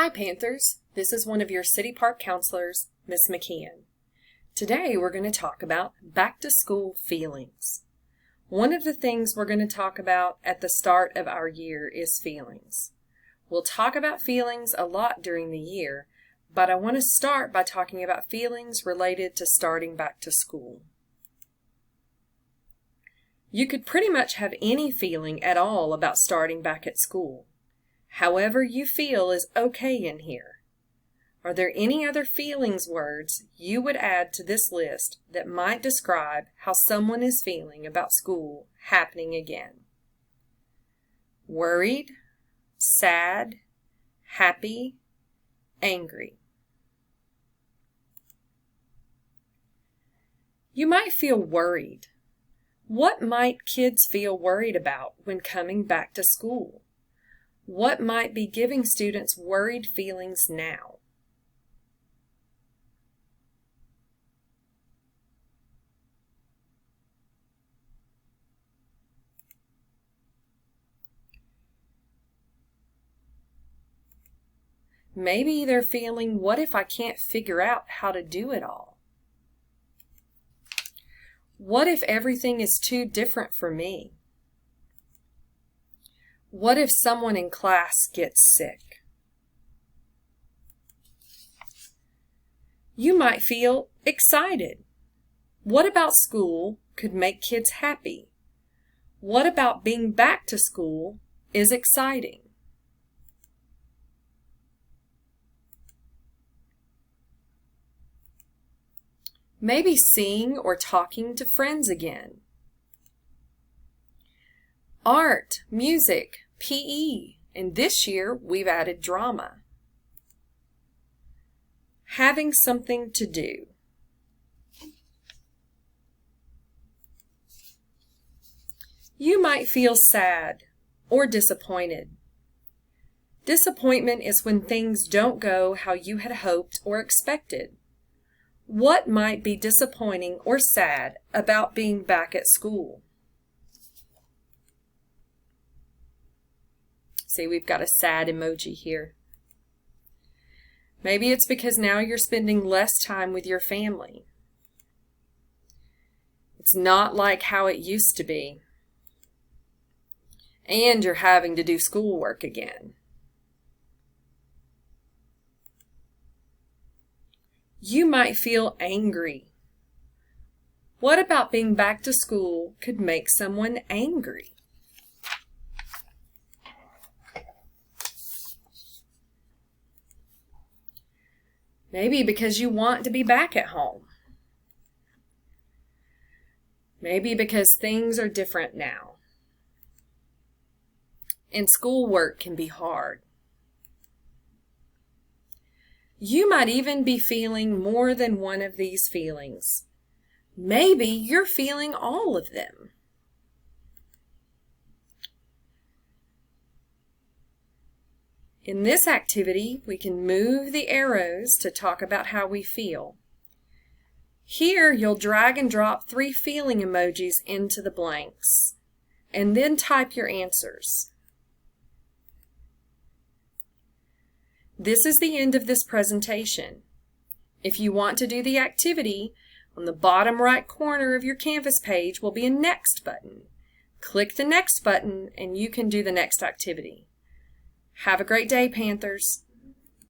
Hi Panthers, this is one of your City Park counselors, Miss McKeon. Today we're going to talk about back to school feelings. One of the things we're going to talk about at the start of our year is feelings. We'll talk about feelings a lot during the year, but I want to start by talking about feelings related to starting back to school. You could pretty much have any feeling at all about starting back at school. However you feel is okay in here. Are there any other feelings words you would add to this list that might describe how someone is feeling about school happening again? Worried, sad, happy, angry. You might feel worried. What might kids feel worried about when coming back to school? What might be giving students worried feelings now? Maybe they're feeling, what if I can't figure out how to do it all? What if everything is too different for me? What if someone in class gets sick? You might feel excited. What about school could make kids happy? What about being back to school is exciting? Maybe seeing or talking to friends again. Art, music, PE, and this year we've added drama. Having something to do. You might feel sad or disappointed. Disappointment is when things don't go how you had hoped or expected. What might be disappointing or sad about being back at school? See, we've got a sad emoji here. Maybe it's because now you're spending less time with your family. It's not like how it used to be. And you're having to do schoolwork again. You might feel angry. What about being back to school could make someone angry? Maybe because you want to be back at home. Maybe because things are different now. And schoolwork can be hard. You might even be feeling more than one of these feelings. Maybe you're feeling all of them. In this activity, we can move the arrows to talk about how we feel. Here, you'll drag and drop 3 feeling emojis into the blanks, and then type your answers. This is the end of this presentation. If you want to do the activity, on the bottom right corner of your Canvas page will be a Next button. Click the Next button and you can do the next activity. Have a great day, Panthers.